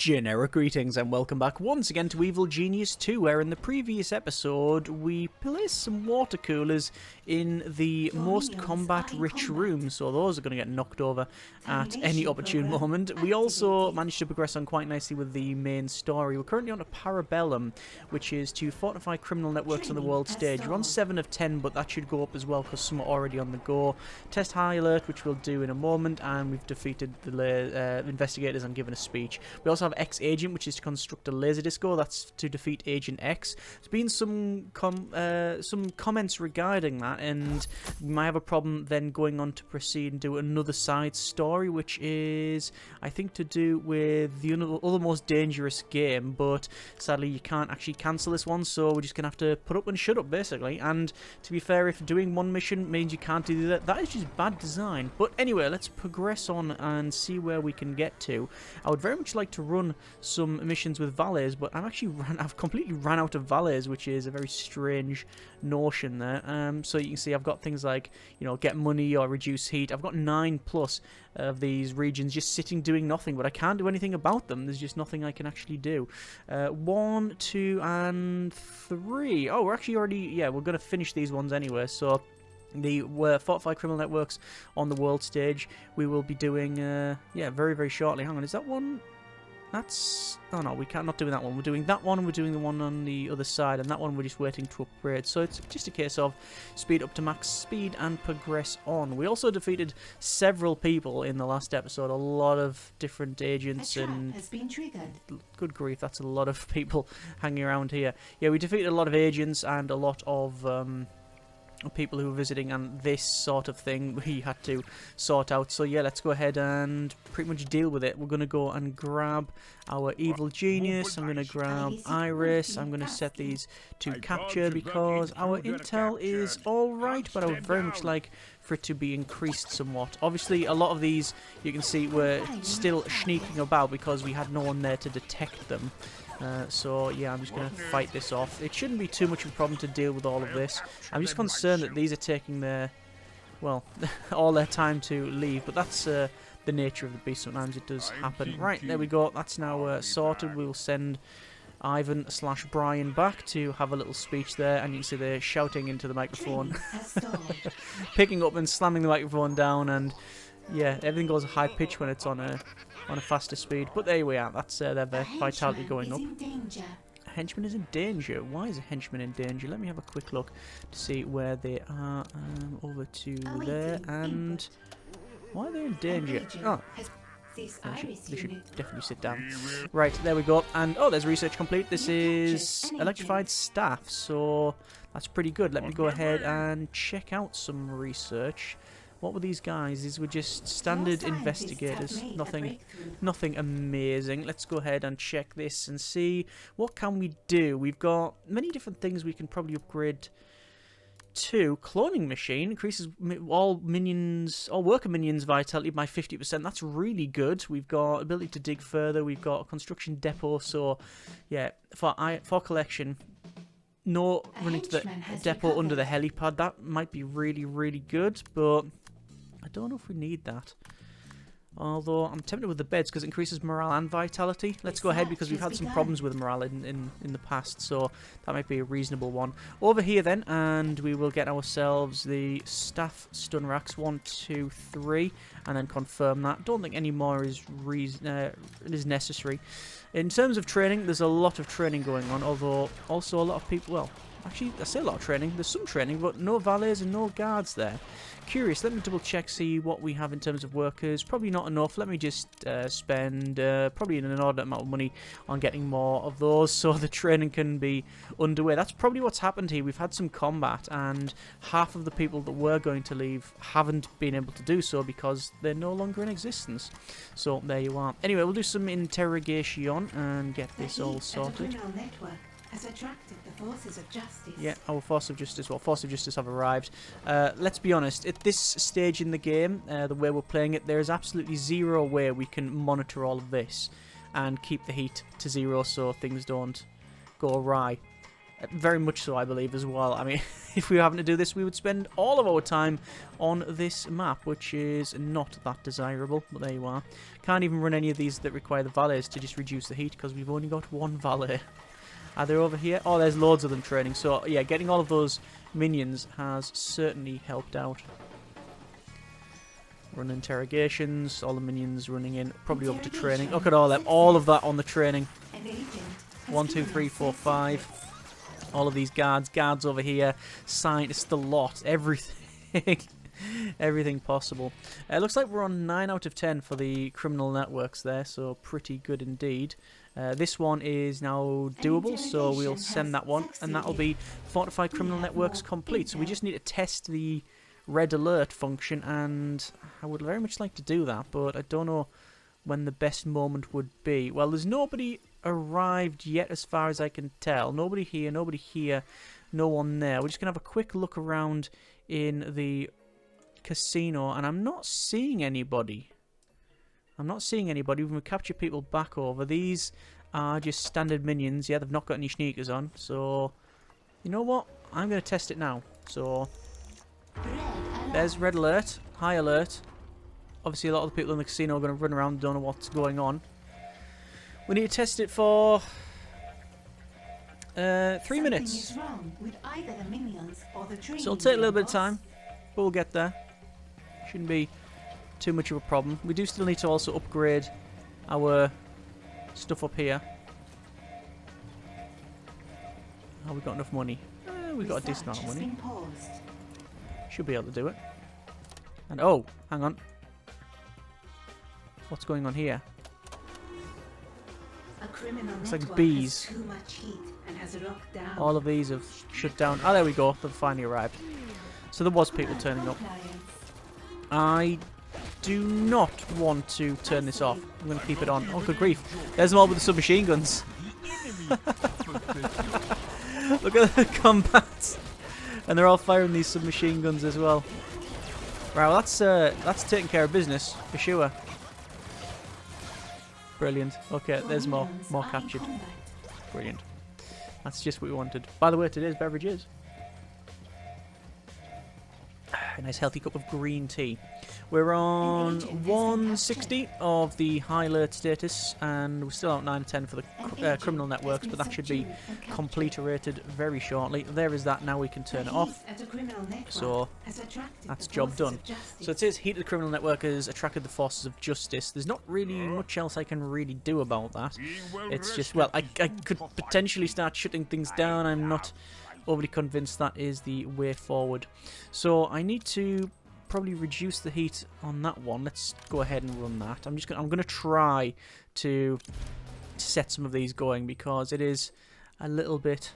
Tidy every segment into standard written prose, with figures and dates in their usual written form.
Generic greetings and welcome back once again to Evil Genius 2, where in the previous episode we placed some water coolers in the most combat-rich room, so those are going to get knocked over at any opportune moment. We also managed to progress on quite nicely with the main story. We're currently on a Parabellum, which is to fortify criminal networks on the world stage. We're on 7 of 10, but that should go up as well because some are already on the go. Test high alert, which we'll do in a moment, and we've defeated the investigators and given a speech. We also have X-Agent, which is to construct a laser disco. That's to defeat Agent X. There's been some comments regarding that, and we might have a problem then going on to proceed and do another side story, which is, I think, to do with the other most dangerous game, but sadly you can't actually cancel this one, so we're just going to have to put up and shut up, basically. And to be fair, if doing one mission means you can't do that, that is just bad design. But anyway, let's progress on and see where we can get to. I would very much like to run some missions with valets, but I've completely ran out of valets, which is a very strange notion there. So you can see I've got things like, you know, get money or reduce heat. I've got 9+ of these regions just sitting doing nothing, but I can't do anything about them. There's just nothing I can actually do. 1, 2, and 3. Oh, we're actually already, yeah, we're going to finish these ones anyway, so the fortify criminal networks on the world stage we will be doing, yeah, very, very shortly. Hang on, is that one? That's... oh no, we can't, not doing that one. We're doing that one, and we're doing the one on the other side, and that one we're just waiting to upgrade. So it's just a case of speed up to max speed and progress on. We also defeated several people in the last episode, a lot of different agents, and has been triggered. Good grief, that's a lot of people hanging around here. Yeah, we defeated a lot of agents and a lot of people who were visiting, and this sort of thing we had to sort out. So yeah, let's go ahead and pretty much deal with it. We're going to go and grab our evil genius. I'm going to grab Iris. I'm going to set these to capture because our intel is alright, but I would very much like for it to be increased somewhat. Obviously a lot of these you can see were still sneaking about because we had no one there to detect them. So yeah, I'm just going to fight this off. It shouldn't be too much of a problem to deal with all of this. I'm just concerned that these are taking their, well, all their time to leave, but that's the nature of the beast. Sometimes it does happen. Right, there we go. That's now sorted. We'll send Ivan/Brian back to have a little speech there, and you can see they're shouting into the microphone, picking up and slamming the microphone down, and yeah, everything goes high pitch when it's on a faster speed. But there we are. That's their vitality going up. A henchman is in danger. Why is a henchman in danger? Let me have a quick look to see where they are. Over to there, and why are they in danger? Oh, they should definitely sit down. Right, there we go. And oh, there's research complete. This is electrified staff, so that's pretty good. Let me go ahead and check out some research. What were these guys? These were just standard investigators. Nothing amazing. Let's go ahead and check this and see what can we do. We've got many different things we can probably upgrade to. Cloning machine increases all worker minions vitality by 50%. That's really good. We've got ability to dig further. We've got a construction depot. So yeah, for collection. No running to the depot under the helipad. That might be really, really good, but I don't know if we need that. Although I'm tempted with the beds because it increases morale and vitality. Let's go ahead because we've had some problems with morale in the past, so that might be a reasonable one. Over here then, and we will get ourselves the staff stun racks 1, 2, 3, and then confirm that. Don't think any more is necessary. In terms of training, there's a lot of training going on, although also a lot of people, well, actually, I say a lot of training. There's some training, but no valets and no guards there. Curious. Let me double check, see what we have in terms of workers. Probably not enough. Let me just spend probably an inordinate amount of money on getting more of those so the training can be underway. That's probably what's happened here. We've had some combat, and half of the people that were going to leave haven't been able to do so because they're no longer in existence. So there you are. Anyway, we'll do some interrogation and get this all sorted. Has attracted the forces of justice. Yeah, our force of justice have arrived. Let's be honest, at this stage in the game, the way we're playing it, there is absolutely zero way we can monitor all of this and keep the heat to 0 so things don't go awry. Very much so, I believe, as well. I mean, if we were having to do this, we would spend all of our time on this map, which is not that desirable, but there you are. Can't even run any of these that require the valets to just reduce the heat, because we've only got one valet. Are they over here? Oh, there's loads of them training. So, yeah, getting all of those minions has certainly helped out. Run interrogations, all the minions running in, probably over to training. Look at all of that on the training. 1, 2, 3, 4, 5. All of these guards over here, scientists, the lot, everything. Everything possible. It looks like we're on 9 out of 10 for the criminal networks there, so pretty good indeed. This one is now doable, so we'll send that one, and that'll be Fortify Criminal Networks complete. So we just need to test the red alert function, and I would very much like to do that, but I don't know when the best moment would be. Well, there's nobody arrived yet as far as I can tell. Nobody here, no one there. We're just going to have a quick look around in the casino, and I'm not seeing anybody. When we capture people back over, these are just standard minions. Yeah, they've not got any sneakers on, so you know what? I'm going to test it now. So there's red alert, high alert. Obviously, a lot of the people in the casino are going to run around and don't know what's going on. We need to test it for 3 minutes. So it'll take a little bit of time, but we'll get there. Shouldn't be too much of a problem. We do still need to also upgrade our stuff up here. Oh, we've got enough money. We've got a decent amount of money. Should be able to do it. And oh, hang on. What's going on here? It's like bees. All of these have shut down. Oh, there we go. They've finally arrived. So there was people turning up. I do not want to turn this off. I'm going to keep it on. Oh, good grief. There's them all with the submachine guns. Look at the combat. And they're all firing these submachine guns as well. Right, well, that's taking care of business, for sure. Brilliant. Okay, there's more captured. Brilliant. That's just what we wanted. By the way, today's beverage is a nice healthy cup of green tea. We're on 160 of the high alert status, and we're still out 9 to 10 for the criminal networks, but that should be complete-rated very shortly. There is that. Now we can turn it off. So that's job done. So it says heat of the criminal network has attracted the forces of justice. There's not really much else I can really do about that. It's just, well, I could potentially start shutting things down. I'm not overly convinced that is the way forward. So I need to probably reduce the heat on that one. Let's go ahead and run that. I'm gonna try to set some of these going, because it is a little bit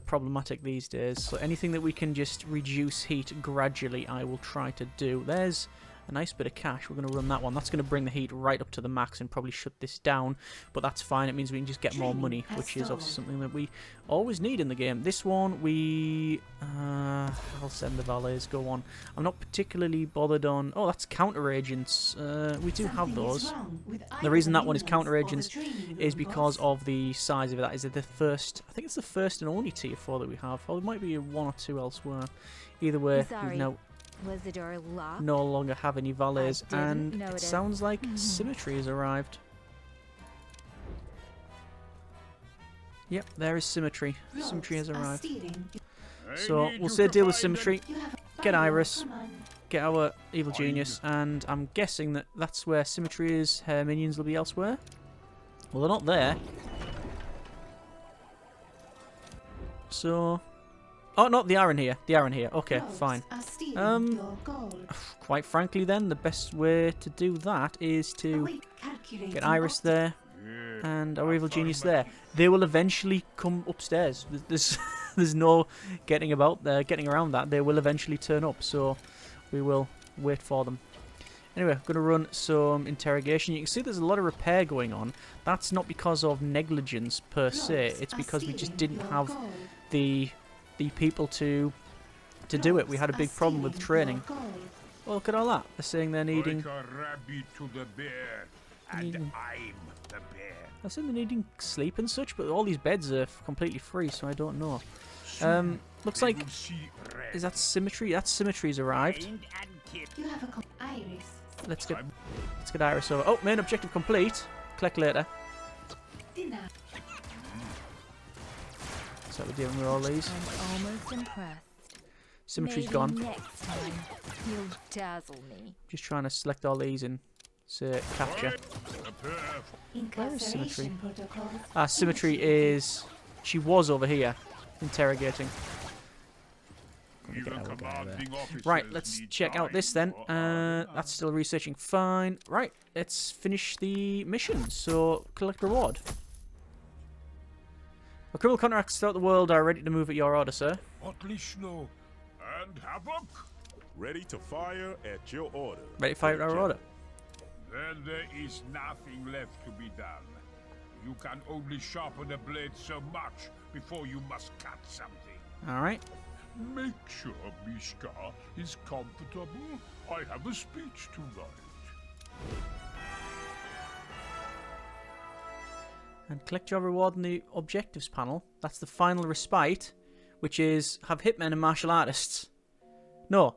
problematic these days. So anything that we can just reduce heat gradually, I will try to do. There's a nice bit of cash. We're going to run that one. That's going to bring the heat right up to the max and probably shut this down, but that's fine. It means we can just get more money, which is obviously something that we always need in the game. This one, I'll send the valets, go on. I'm not particularly bothered on... Oh, that's counter agents. We do have those. The reason that one is counter agents is because of the size of it. That is the first... I think it's the first and only tier 4 that we have. Or there might be 1 or 2 elsewhere. Either way, we've now... Was the door locked? No longer have any valets, and it sounds like Symmetry has arrived. Yep, there is Symmetry. Symmetry has arrived. So we'll say deal with Symmetry, get Iris, get our evil genius, and I'm guessing that that's where Symmetry is. Her minions will be elsewhere. Well, they're not there. So... Oh, no, they are in here. They are in here. Okay, fine. Quite frankly then, the best way to do that is to get Iris there and our evil genius there. They will eventually come upstairs. There's no getting around that. They will eventually turn up, so we will wait for them. Anyway, I'm going to run some interrogation. You can see there's a lot of repair going on. That's not because of negligence per se. It's because we just didn't have the people to do it. We had a big problem with training. Well, look at all that. They're saying they're needing... They're saying they're needing sleep and such, but all these beds are completely free, so I don't know. Looks like... Is that Symmetry? That Symmetry's arrived. You have a Iris. Let's get Iris over. Oh, main objective complete. Collect later. Dinner. So we're dealing with all these. I'm almost impressed. Symmetry's Maybe gone. next time you'll dazzle me. Just trying to select all these and say capture. Where is Symmetry? Incarceration protocols. Ah, Symmetry is... She was over here, interrogating. Right, let's check out this then. That's still researching fine. Right, let's finish the mission. So, collect reward. Our criminal contracts throughout the world are ready to move at your order, sir. Otlishno and Havoc. Ready to fire at your order. Ready to fire at our order. Then there is nothing left to be done. You can only sharpen a blade so much before you must cut something. Alright. Make sure Mishka is comfortable. I have a speech to write. And collect your reward in the objectives panel. That's the final respite, which is have hitmen and martial artists. No.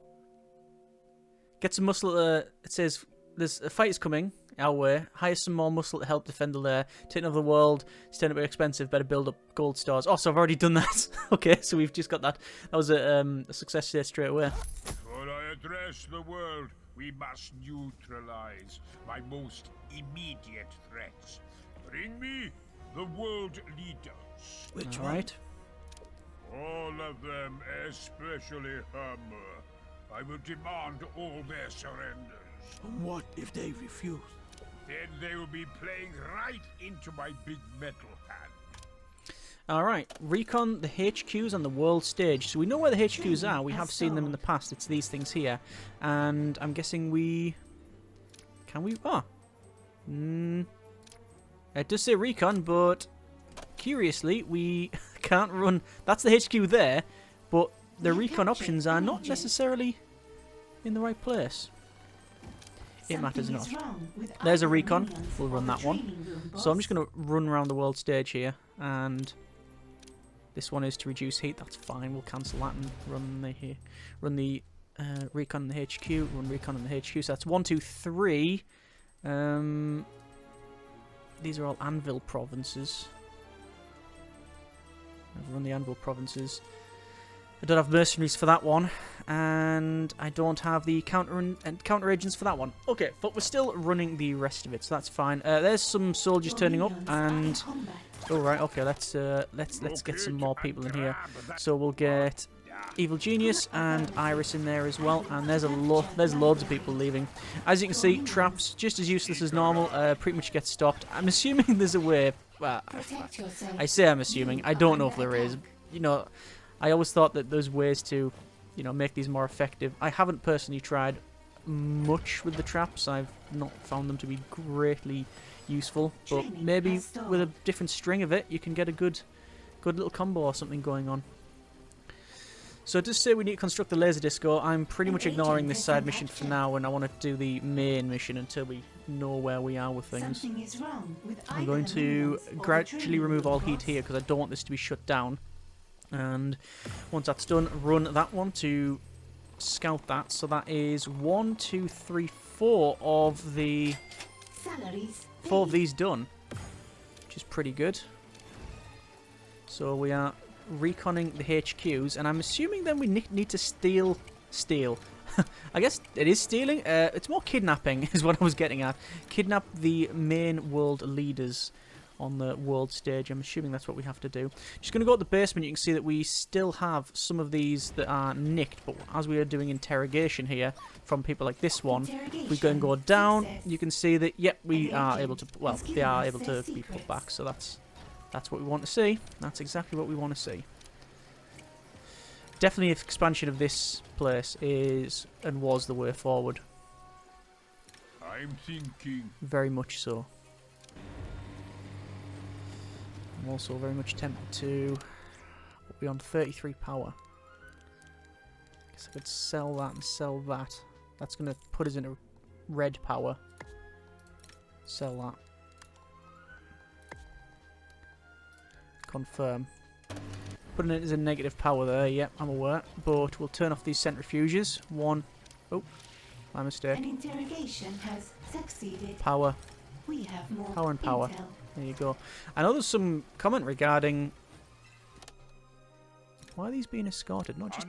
Get some muscle. It says there's a fight is coming our way. Hire some more muscle to help defend the lair. Taking over the world. It's turned a bit expensive. Better build up gold stores. Oh, so I've already done that. Okay, so we've just got that. That was a success rate straight away. Before I address the world, we must neutralize my most immediate threats. Bring me the world leaders. Which Alright. All of them, especially Hammer. I will demand all their surrenders. What if they refuse? Then they will be playing right into my big metal hand. Alright, recon the HQs on the world stage. So we know where the HQs are. We have seen them in the past. It's these things here. And I'm guessing we... Can we... Oh. It does say recon, but curiously, we can't run... That's the HQ there, but the recon options are not necessarily in the right place. It matters not. There's a recon. We'll run that one. So I'm just going to run around the world stage here, and this one is to reduce heat. That's fine. We'll cancel that and run the recon in the HQ. Run recon in the HQ. So that's 1, 2, 3. These are all Anvil provinces. I've run the Anvil provinces. I don't have mercenaries for that one, and I don't have the counter agents for that one. Okay, but we're still running the rest of it, so that's fine. There's some soldiers turning up, and all right, okay, let's get some more people in here. So we'll get Evil Genius and Iris in there as well, and there's loads of people leaving. As you can see, traps just as useless as normal. Pretty much get stopped. I'm assuming there's a way. Well, I say I'm assuming. I don't know if there is. You know. I always thought that there's ways to, you know, make these more effective. I haven't personally tried much with the traps. I've not found them to be greatly useful, but maybe with a different string of it, you can get a good little combo or something going on. So just say we need to construct the laser disco. I'm pretty much ignoring this side mission for now, and I want to do the main mission until we know where we are with things. I'm going to gradually remove all heat here because I don't want this to be shut down. And once that's done, run that one to scout that. So that is 1, 2, 3, 4 of the 4 of these done, which is pretty good. So we are reconning the HQs, and I'm assuming then we need to steal. I guess it is stealing. It's more kidnapping is what I was getting at. Kidnap the main world leaders on the world stage. I'm assuming that's what we have to do. Just going to go to the basement. You can see that we still have some of these that are nicked, but as we are doing interrogation here from people like this one, we go and go down. You can see that, yep, we are able to, well, they are able to be put back, so that's what we want to see. That's exactly what we want to see. Definitely expansion of this place is and was the way forward. I'm thinking. Very much so. I'm also very much tempted to be on 33 power. Guess I could sell that and sell that. That's going to put us in a red power. Sell that. Putting it as a negative power there, yep, I'm aware. But we'll turn off these centrifuges. One. Oh, my mistake. An interrogation has succeeded. Power. We have more Power and power. intel. There you go. I know there's some comment regarding... Why are these being escorted? No, just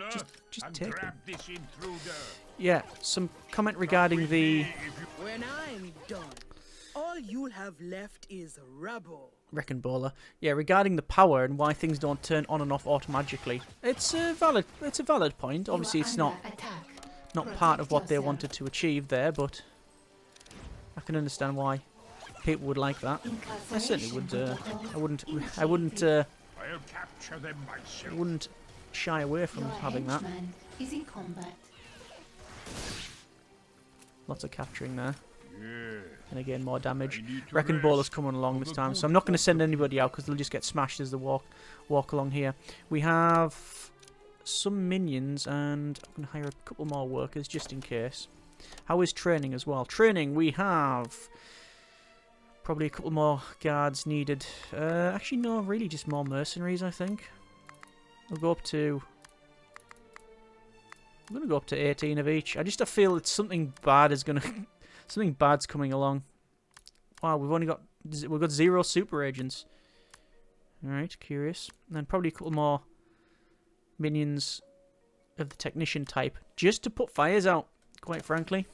take them. Grab this intruder. Yeah, some comment regarding the... When I'm done, all you'll have left is rubble. Wrecking Baller. Yeah, regarding the power and why things don't turn on and off automatically. It's a valid point. You Obviously are it's under not attack. part of what they yourself. wanted to achieve there, but I can understand why people would like that. I certainly would. I wouldn't I'll capture them myself. wouldn't shy away from Your having that. henchman is in combat. Lots of capturing there. Yeah. And again, more damage. I need to Wrecking rest Baller's coming along for this the time, so good I'm not going to send fight. anybody out because they'll just get smashed as they walk along here. We have some minions, and I'm going to hire a couple more workers just in case. How is training as well? Training, we have probably a couple more guards needed. Actually, no, really just more mercenaries, I think. We'll go up to... I'm going to go up to 18 of each. I just feel that something bad is going to... something bad's coming along. Wow, we've got 0 super agents. Alright, curious. And then probably a couple more minions of the technician type. Just to put fires out, quite frankly.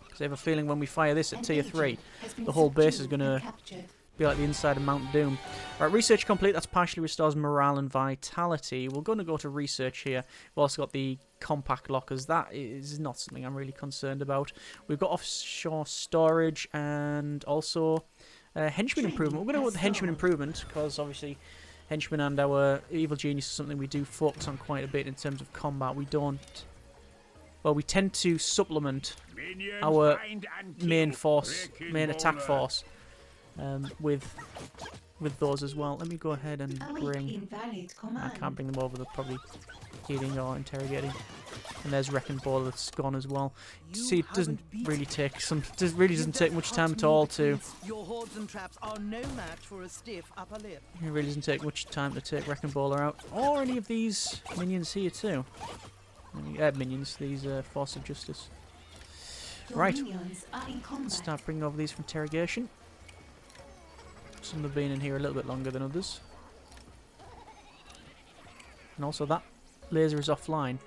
Because I have a feeling when we fire this at An tier agent 3, has been the whole base is subdued going and to captured. be like the inside of Mount Doom. Right, research complete. That's partially restores morale and vitality. We're going to go to research here. We've also got the compact lockers. That is not something I'm really concerned about. We've got offshore storage and also henchman improvement. We're going to go with the henchman improvement because obviously henchman and our evil genius is something we do focus on quite a bit in terms of combat. We don't... Well, we tend to supplement Minions our find and kill. main force, Wrecking main attack Baller. force. With those as well. Let me go ahead and Await bring... invalid I command. can't bring them over, they're probably healing or interrogating. And there's Wrecking Ball that's gone as well. See, it doesn't really take doesn't take much time at all to... Your hordes and traps are no match for a stiff upper lip. It really doesn't take much time to take Wrecking Baller out. Or any of these minions here too. Minions, these Force of Justice. Your Right. minions are in combat. Let's start bringing over these from interrogation. Some have been in here a little bit longer than others. And also that laser is offline.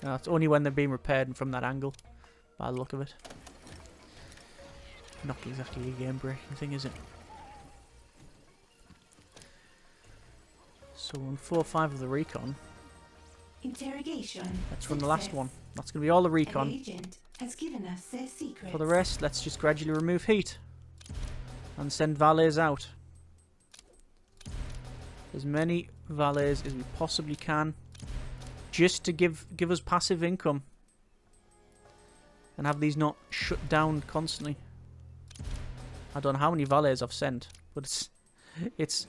It's only when they're being repaired and from that angle, by the look of it. Not exactly a game breaking thing, is it? So on 4 or 5 of the recon, Interrogation. let's run the last success. one. That's going to be all the An recon. agent has given us their secrets. For the rest, let's just gradually remove heat. And send valets out. As many valets as we possibly can. Just to give us passive income. And have these not shut down constantly. I don't know how many valets I've sent. But it's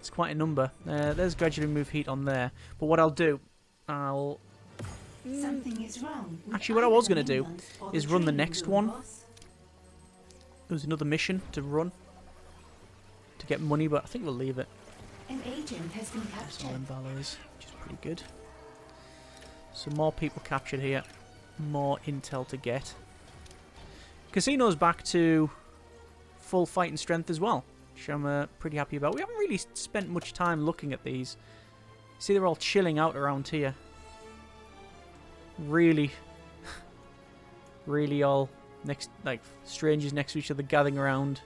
quite a number. There's gradually remove heat on there. But what I'll do, Something is wrong. with Actually, what I either was the gonna do minions or is the run the training next room, one. boss. there's another mission to run. To get money, but I think we'll leave it. An agent has been That's all captured. in valets, which is pretty good. So more people captured here. More intel to get. Casino's back to full fighting strength as well, which I'm pretty happy about. We haven't really spent much time looking at these. See, they're all chilling out around here. Really, really all next, like strangers next to each other, gathering around.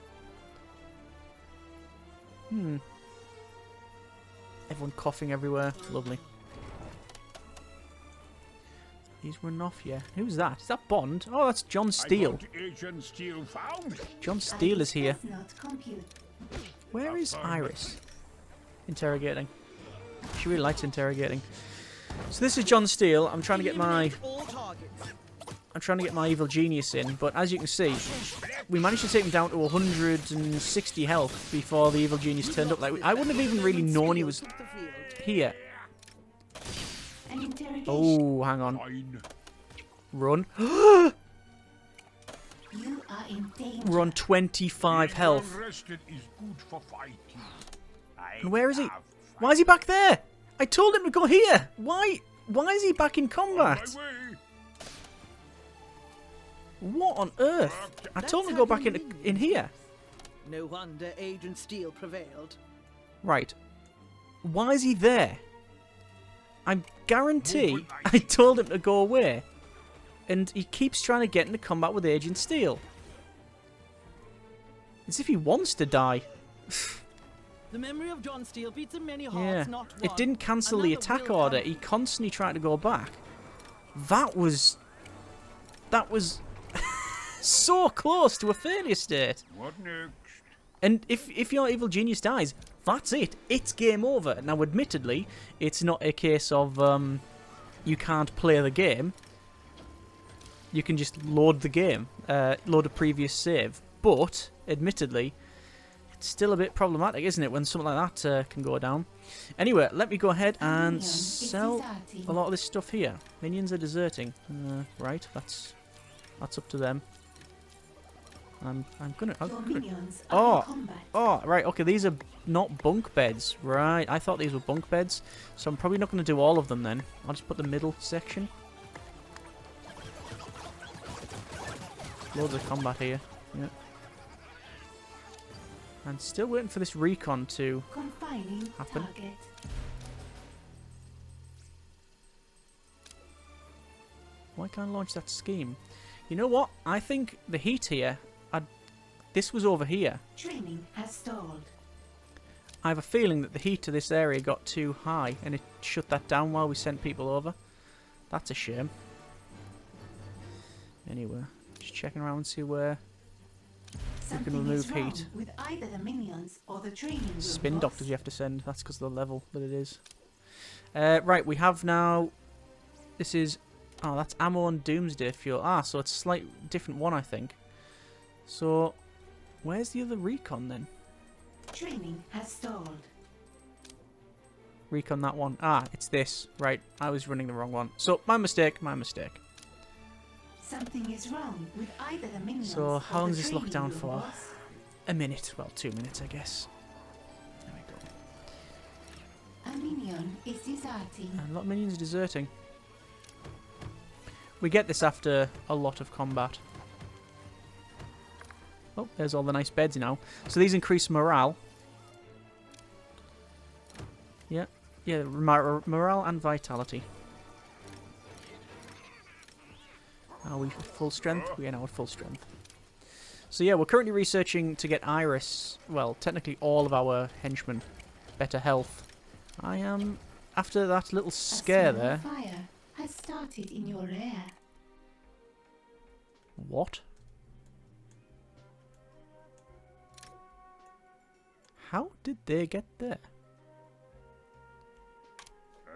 Everyone coughing everywhere. Lovely. He's running off, yeah. Who's that? Is that Bond? Oh, that's John Steele. I got Agent Steele found. John Steele is here. Does not compute. Where is Iris? Interrogating. She really likes interrogating. So this is John Steele. I'm trying to get my evil genius in, but as you can see, we managed to take him down to 160 health before the evil genius turned up. Like I wouldn't have even really known he was here. An interrogation. Oh, hang on. Fine. Run. You are in danger. We're on 25 Being health. well rested is good for fighting. I And where is he? love Why is he back there? I told him to go here. Why is he back in On combat? my way. What on earth? I told him to go back in here. No wonder Agent Steele prevailed. Right. Why is he there? I guarantee I told him to go away. And he keeps trying to get into combat with Agent Steele. As if he wants to die. The memory of John Steele beats in many Yeah. hearts, not one. It didn't cancel the Another attack will order. come. He constantly tried to go back. That was so close to a failure state. What next? And if your evil genius dies, that's it. It's game over. Now, admittedly, it's not a case of you can't play the game. You can just load the game, load a previous save. But, admittedly, it's still a bit problematic, isn't it, when something like that can go down. Anyway, let me go ahead and sell a lot of this stuff here. Minions are deserting. Right, that's up to them. I'm gonna. Your minions Oh, are in combat. oh, right. Okay, these are not bunk beds, right? I thought these were bunk beds, so I'm probably not going to do all of them then. I'll just put the middle section. Loads of combat here. Yep. And still waiting for this recon to Confining happen. target. Why can't I launch that scheme? You know what? I think the heat here. This was over here. Training has stalled. I have a feeling that the heat to this area got too high and it shut that down while we sent people over. That's a shame. Anyway, just checking around and see where Something remove is wrong heat. with either the minions or the training room. spin boss. doctors you have to send. That's because of the level that it is. Right, we have now... This is... Oh, that's ammo and doomsday fuel. Ah, so it's a slightly different one, I think. So, where's the other recon then? Training has stalled. Recon that one. Ah, it's this. Right, I was running the wrong one. So, my mistake, my mistake. Something is wrong with either the minions So, or how long the is this training lockdown room for? boss. A minute. Well, 2 minutes, I guess. There we go. A minion is deserting. And a lot of minions are deserting. We get this after a lot of combat. Oh, there's all the nice beds now. So these increase morale. Yeah, morale and vitality. Are we at full strength? We are now at full strength. So yeah, we're currently researching to get Iris, well, technically all of our henchmen, better health. I am, after that little scare A small there... fire has started in your lair. What? How did they get there?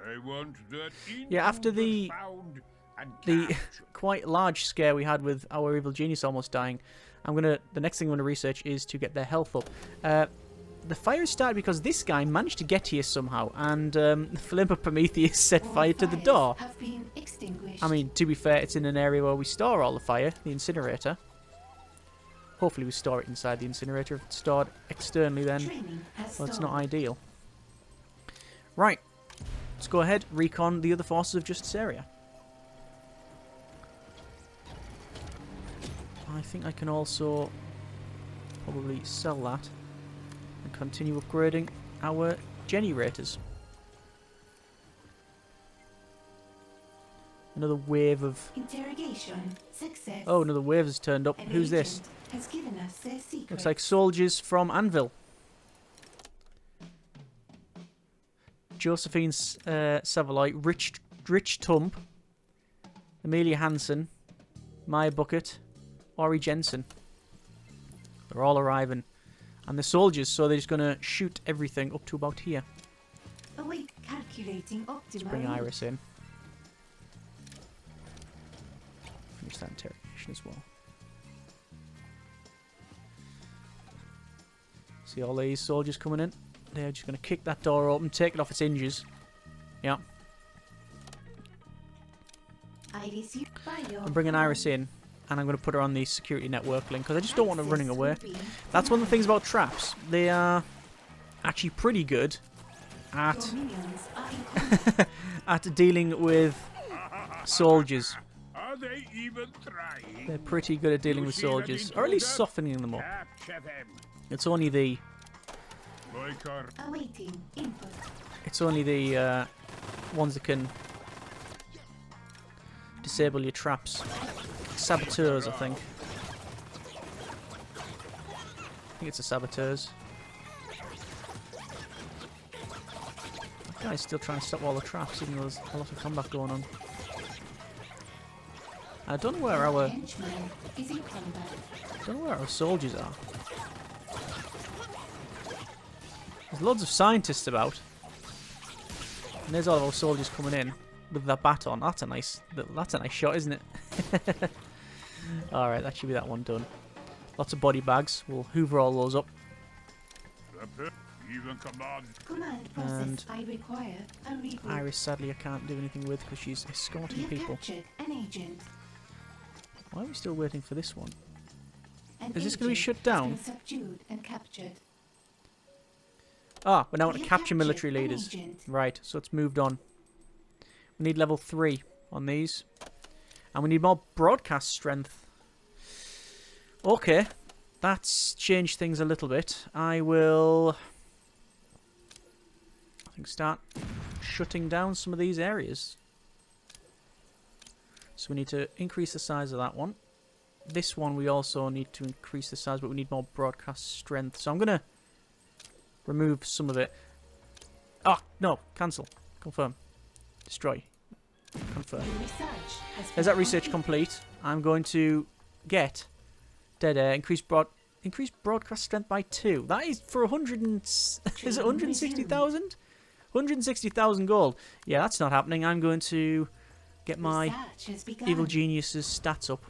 I want that Yeah, after the found and the captured. quite large scare we had with our evil genius almost dying, the next thing I'm gonna research is to get their health up. The fire started because this guy managed to get here somehow, and Philippa Prometheus set All fire to the fires door. Have been extinguished. I mean, to be fair, it's in an area where we store all the fire, the incinerator. Hopefully we store it inside the incinerator. If it's stored externally, then Training has well, it's not stalled. ideal. Right, let's go ahead, recon the other forces of Justice area. I think I can also probably sell that and continue upgrading our generators. Another wave of... Interrogation success. Oh, another wave has turned up. An Who's this? agent has given us their secret. Looks like soldiers from Anvil. Josephine Savoy, Rich Tump, Amelia Hansen, Maya Bucket, Ori Jensen. They're all arriving. And the soldiers, so they're just going to shoot everything up to about here. Await calculating optimal. Let's bring Iris in. Finish that interrogation as well. See all these soldiers coming in? They're just going to kick that door open, take it off its hinges. Yeah. Iris, you by your I'm bringing Iris in, and I'm going to put her on the security network link, because I just don't want her running away. That's one of the things about traps. They are actually pretty good at Your minions are in combat. at dealing with soldiers. Are they even trying? They're pretty good at dealing You with see that soldiers, or at least intruder? softening them up. Capture them. It's only the Awaiting input. ones that can disable your traps. Saboteurs, I think. I think it's the saboteurs. That guy's still trying to stop all the traps, even though there's a lot of combat going on. I don't know where our Henchman is in combat. soldiers are. There's loads of scientists about. And there's all of our soldiers coming in with that baton. That's a nice shot, isn't it? Alright, that should be that one done. Lots of body bags. We'll hoover all those up. Even command. Command process. And I require a reboot. Iris, sadly, I can't do anything with because she's We escorting have people. captured an agent. Why are we still waiting for this one? An Is this going to be agent shut has down? been subdued and captured. Ah, we're now want We to have capture military captured an leaders. agent. Right, so it's moved on. We need level 3 on these. And we need more broadcast strength. Okay, that's changed things a little bit. I think start shutting down some of these areas. So we need to increase the size of that one. This one we also need to increase the size, but we need more broadcast strength. So I'm going to remove some of it. Oh, no, cancel. Confirm. Destroy. Confirm. Your research has Is that research complete? I'm going to get dead air, increase broadcast strength by 2. That is for 100 and... is it 160,000? 160,000 gold. Yeah, that's not happening. I'm going to get my Research has begun. Evil Genius's stats up.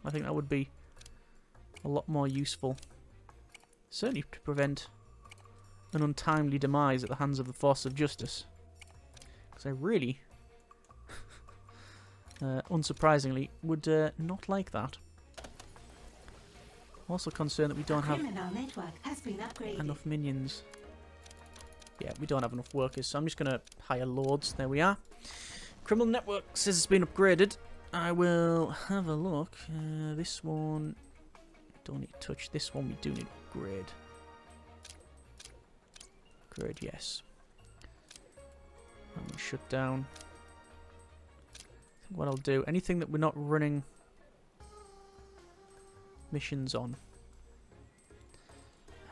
I think that would be a lot more useful. Certainly to prevent an untimely demise at the hands of the force of justice. Because I really, unsurprisingly, would not like that. I'm also concerned that we don't have Criminal network has been upgraded. enough minions. Yeah, we don't have enough workers, so I'm just going to hire lords. There we are. Criminal network says it's been upgraded. I will have a look. This one, don't need to touch. This one we do need to upgrade. Upgrade, yes. I'm going to shut down. I think what I'll do, anything that we're not running missions on.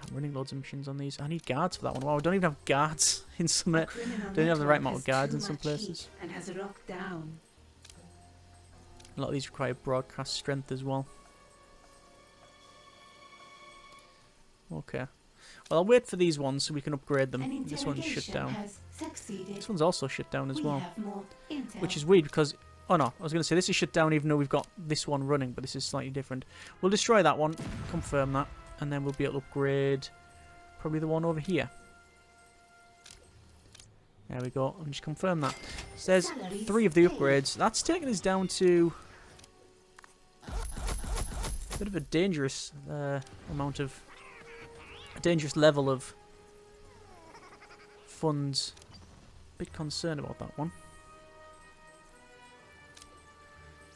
I'm running loads of missions on these. I need guards for that one. Wow, I don't even have guards in some... The criminal don't even have the right network amount of has guards too in some much heat places. and has locked down. A lot of these require broadcast strength as well. Okay. Well, I'll wait for these ones so we can upgrade them. An This one's shut interrogation down. has succeeded. This one's also shut down as We well. have more intel. Which is weird because... Oh no, I was going to say this is shut down even though we've got this one running, but this is slightly different. We'll destroy that one, confirm that, and then we'll be able to upgrade probably the one over here. There we go, and just confirm that. So there's Salaries 3 of the paid. upgrades. That's taking us down to a bit of a dangerous amount of... a dangerous level of funds. A bit concerned about that one.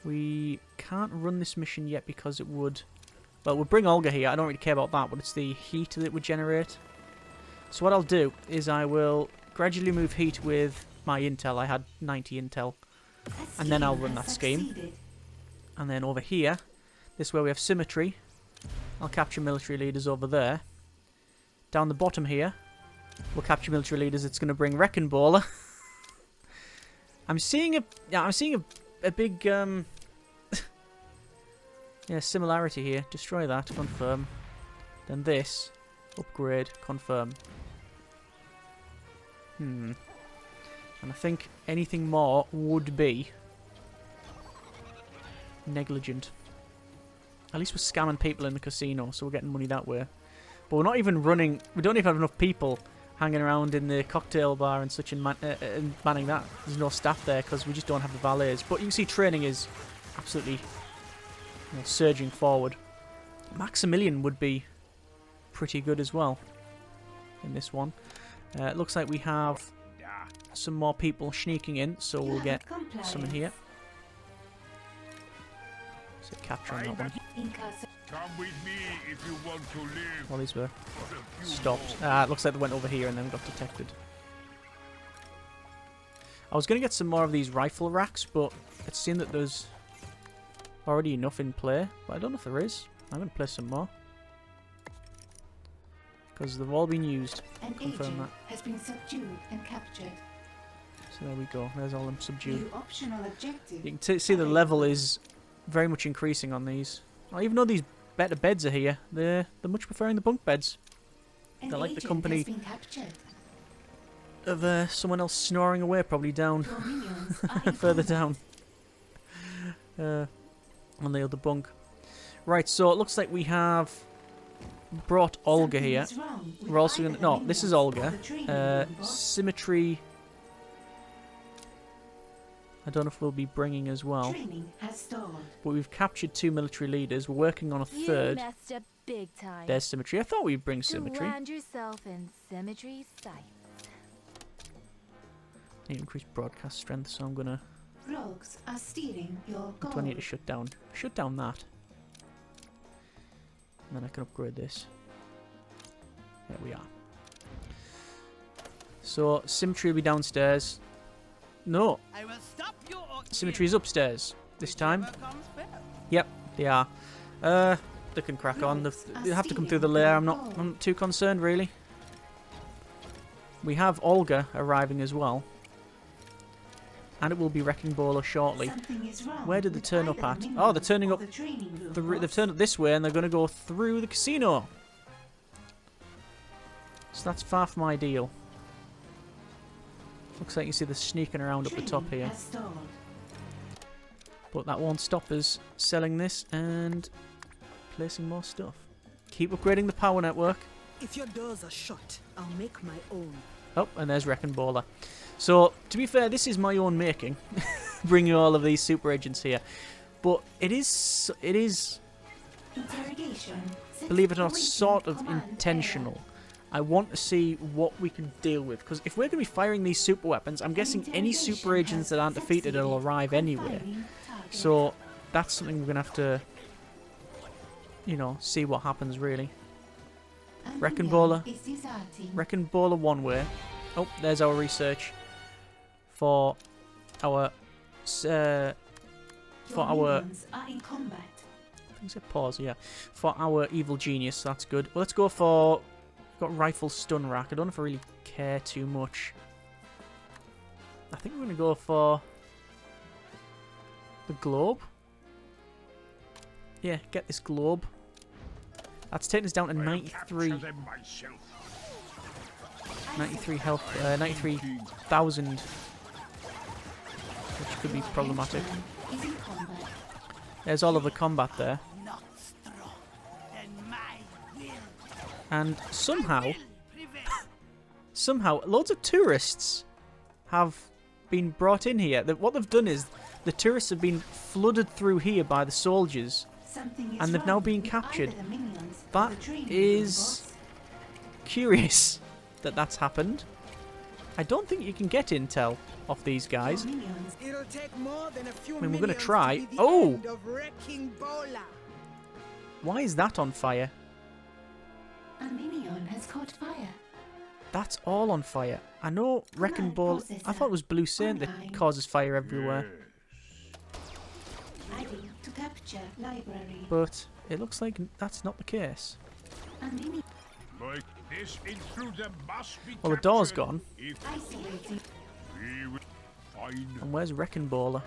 We can't run this mission yet because it would... Well, we'll bring Olga here. I don't really care about that, but it's the heat that it would generate. So what I'll do is I will gradually move heat with my intel. I had 90 intel. A And then I'll scheme run has that scheme. succeeded. And then over here, this way we have symmetry. I'll capture military leaders over there. Down the bottom here, we'll capture military leaders. It's going to bring Wrecking Baller. I'm seeing a big yeah, similarity here. Destroy that, confirm. Then this, upgrade, confirm. And I think anything more would be negligent. At least we're scamming people in the casino, so we're getting money that way. But we're not even running... We don't even have enough people hanging around in the cocktail bar and such and manning that. There's no staff there because we just don't have the valets. But you can see training is absolutely surging forward. Maximilian would be pretty good as well in this one. It looks like we have some more people sneaking in, so we'll get some in here. So capture on that one. Come with me if you want to live. Well, these were for a few stopped. more. It looks like they went over here and then got detected. I was going to get some more of these rifle racks, but it seemed that there's already enough in play. But I don't know if there is. I'm going to play some more. Because they've all been used. An Confirm agent that. has been subdued and captured. So there we go. There's all them subdued. New optional objective. You can see the level is very much increasing on these. Oh, even though these better beds are here, they're much preferring the bunk beds. An They're like the agent company has been captured. of someone else snoring away, probably down Your minions are in further combat. down on the other bunk. Right, so it looks like we have brought Olga Something here. is wrong with We're also either going to... the No, this is minions or Olga. the training room, boss. Symmetry... I don't know if we'll be bringing as well. Training has stalled. But we've captured 2 military leaders. We're working on a You third. messed up big time. There's Symmetry. I thought we'd bring to Symmetry. land yourself in Symmetry's sight. I need to increase broadcast strength, so I'm going to... Rogues are stealing your gold. Do I need to shut down? Shut down that. And then I can upgrade this. There we are. So, Symmetry will be downstairs. No! I will stop you or Symmetry is upstairs. This time. comes first. Yep, they are. They can crack on. They have to come through the lair. I'm not too concerned, really. We have Olga arriving as well. And it will be Wrecking Bowler shortly. Something is wrong Where did they with turn either up at? the Oh, they're minions turning or up the training room, They've boss. turned up this way and they're going to go through the casino. So that's far from ideal. Looks like you see the sneaking around up the top Training here. has stalled. But that won't stop us selling this and placing more stuff. Keep upgrading the power network. If your doors are shut, I'll make my own. Oh, and there's Wrecking Bowler. So, to be fair, this is my own making. Bringing all of these super agents here. But it is, Interrogation. believe it or not, Awaiting sort of command intentional. I want to see what we can deal with. Because if we're going to be firing these super weapons, I'm guessing any super agents that aren't defeated will arrive anyway. So, that's something we're going to have to, you know, see what happens, really. Wrecking Bowler. Wrecking Bowler one way. Oh, there's our research for our Are in combat. I think it's pause, yeah. For our evil genius, that's good. Well, let's go for... We've got rifle stun rack. I don't know if I really care too much. I think we're going to go for the globe. Yeah, get this globe. That's taking us down to I'll 93. capture them myself. 93 health, 93,000, which could be problematic. Is in combat. There's all of the combat there, Not strong. Then my will and somehow, loads of tourists have been brought in here. What they've done is, the tourists have been flooded through here by the soldiers, Something is and they've now wrong been with captured. either the minions or That the training room, is boss. curious that that's happened. I don't think you can get intel off these guys. Your minions It'll take more than a few I mean, we're gonna minions try. to be the Oh! end of Wrecking Bowler. Why is that on fire? A minion has caught fire. That's all on fire. I know Wrecking Command Ball. I processor thought it was Blue Saint that online. causes fire everywhere, Adding to capture library. but it looks like that's not the case. A minion Like this intruder must be Well, the door's captured gone. If isolating. we will find And where's Wrecking Baller?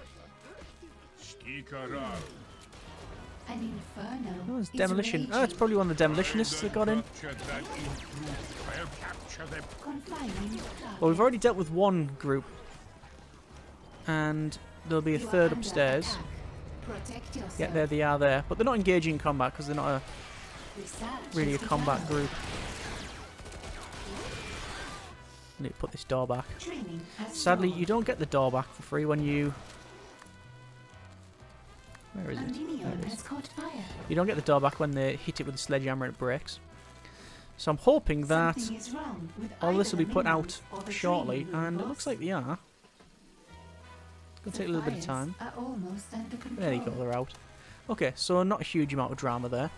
stick around. An inferno. Oh, it's is demolition. Oh, it's raging. probably one of the demolitionists that got in. Capture that intruder. I'll capture them. Confining Well, we've already dealt with one group, and there'll be a You are third under upstairs. attack. Protect yourself. Yeah, there they are there, but they're not engaging in combat because they're not Research really a has combat begun. group. I need to put this door back. Training has Sadly, stalled. you don't get the door back for free when you... Where is A it? There minion it is. has caught fire. You don't get the door back when they hit it with a sledgehammer and it breaks. So I'm hoping that Something is wrong with all this either will be the put minions out or the shortly, training room, and it boss. looks like they are. It's going to take a little bit of The time. fires are almost under control. There you go, they're out. Okay, so not a huge amount of drama there.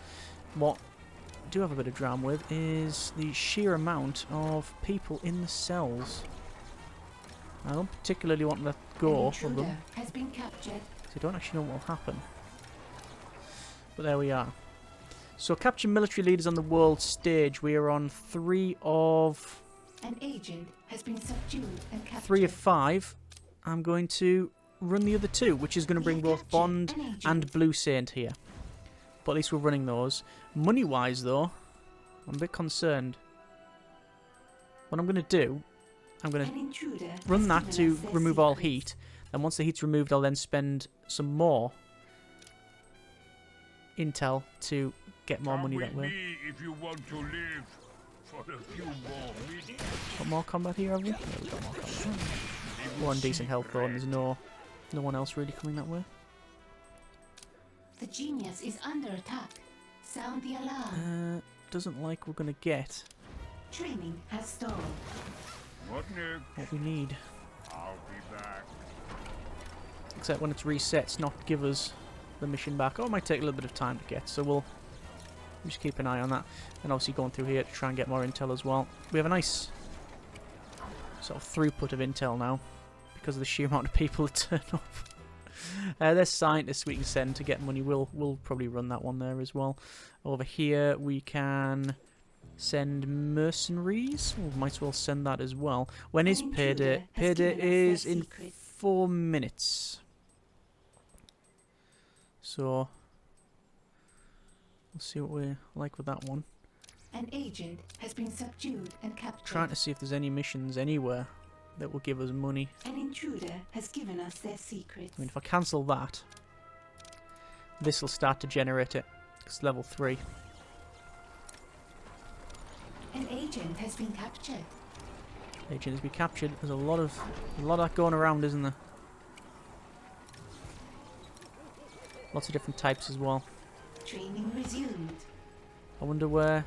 What I do have a bit of drama with is the sheer amount of people in the cells. I don't particularly want to let go An of intruder them, has been captured. so I don't actually know what will happen. But there we are. So capture military leaders on the world stage. We are on 3 of An agent has been subdued and captured. 3 of 5. I'm going to run the other 2, which is going to bring both captured Bond an agent. and Blue Saint here. But at least we're running those. Money-wise, though, I'm a bit concerned. What I'm going to do, I'm going An to intruder run has that given to us their remove all secrets. heat. And once the heat's removed, I'll then spend some more intel to get more Come money with that way. me if you want to live for a few more minutes. Got more combat here, have we? Yeah, we got more combat. We're on decent health though, and there's no one else really coming that way. The genius is under attack. Sound the alarm. Doesn't like we're gonna get Training has stalled. What next? what we need. I'll be back. Except when it's reset, it's not give us the mission back. Oh, it might take a little bit of time to get, so we'll just keep an eye on that. And obviously going through here to try and get more intel as well. We have a nice sort of throughput of intel now because of the sheer amount of people that turn up. There's scientists we can send to get money. We'll probably run that one there as well. Over here we can send mercenaries. We might as well send that as well. When is An payday? intruder has Payday given us their is in secrets. 4 minutes. So we'll see what we like with that one. An agent has been subdued and captured. Trying to see if there's any missions anywhere that will give us money. An intruder has given us their secrets. I mean, if I cancel that, this will start to generate it. It's level 3. An agent has been captured. Agent has been captured. There's a lot of that going around, isn't there? Lots of different types as well. Training resumed. I wonder where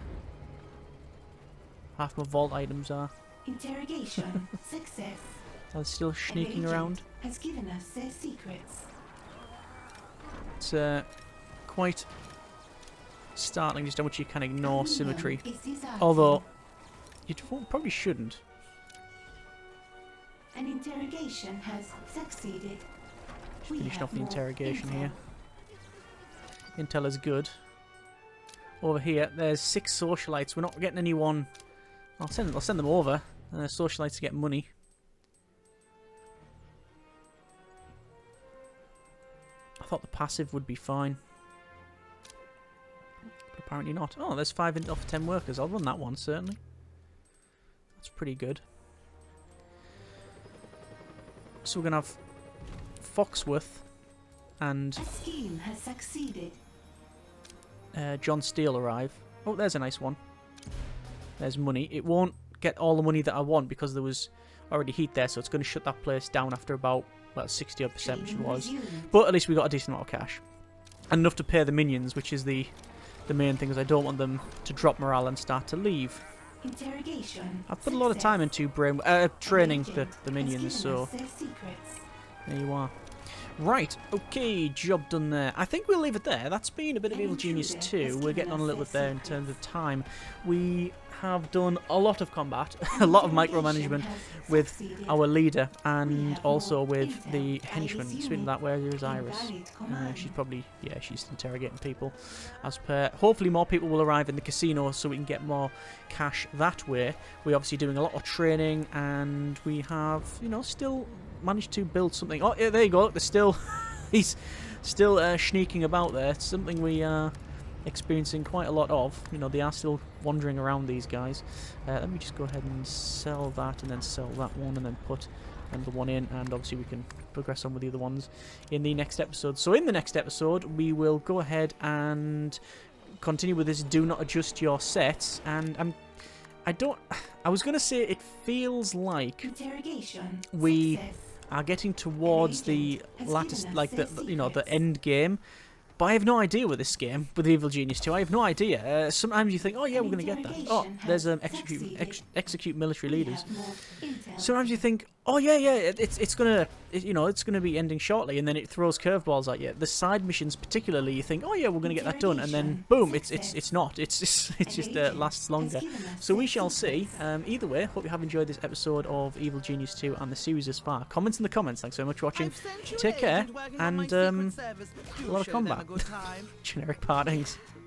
half my vault items are. Interrogation success. Are they still An sneaking agent around? has given us their secrets. It's quite startling just how much you can ignore symmetry. Is desired. Although, you probably shouldn't. An interrogation has succeeded. We Finishing have off the more interrogation intel. here. Intel is good. Over here, there's 6 socialites. We're not getting anyone. I'll send them over. Socialites to get money. I thought the passive would be fine, but apparently not. Oh, there's 5 intel for 10 workers. I'll run that one certainly. That's pretty good. So we're gonna have Foxworth and A scheme has succeeded. John Steele arrive. Oh, there's a nice one. There's money. It won't get all the money that I want because there was already heat there, so it's going to shut that place down after about 60% which it Training was. resumed. But at least we got a decent amount of cash. And enough to pay the minions, which is the main thing, is I don't want them to drop morale and start to leave. Interrogation. I've put a lot of time into training the minions, so Their secrets. there you are. Right, okay, job done there. I think we'll leave it there. That's been a bit of An Evil Genius intruder 2. has We're given getting on a us little bit their there in terms secrets. of time. We have done a lot of combat, a lot of micromanagement with our leader and also with the henchman. Speaking of that, where is Iris? She's probably, yeah, she's interrogating people as per. Hopefully more people will arrive in the casino so we can get more cash that way. We're obviously doing a lot of training and we have, still managed to build something. Oh, yeah, there you go. There's still, he's still sneaking about there. It's something we are experiencing quite a lot of. They are still wandering around, these guys. Let me just go ahead and sell that and then sell that one and then put another one in, and obviously we can progress on with the other ones in the next episode. So in the next episode we will go ahead and continue with this do not adjust your sets, and I was going to say it feels like Interrogation. we Success. are getting towards the has latest, given us like their the secrets. end game. But I have no idea with this game, with Evil Genius 2. I have no idea. Sometimes you think, oh yeah, we're going to get that. Oh, there's execute military leaders. Sometimes you think, oh yeah, it's gonna, it's gonna be ending shortly, and then it throws curveballs at you. The side missions, particularly, you think, oh yeah, we're gonna get that done, and then boom, it's not. It's just lasts longer. So we shall see. Either way, hope you have enjoyed this episode of Evil Genius 2 and the series thus far. Comments in the comments. Thanks so much for watching. Take care, and a lot of combat. Generic partings.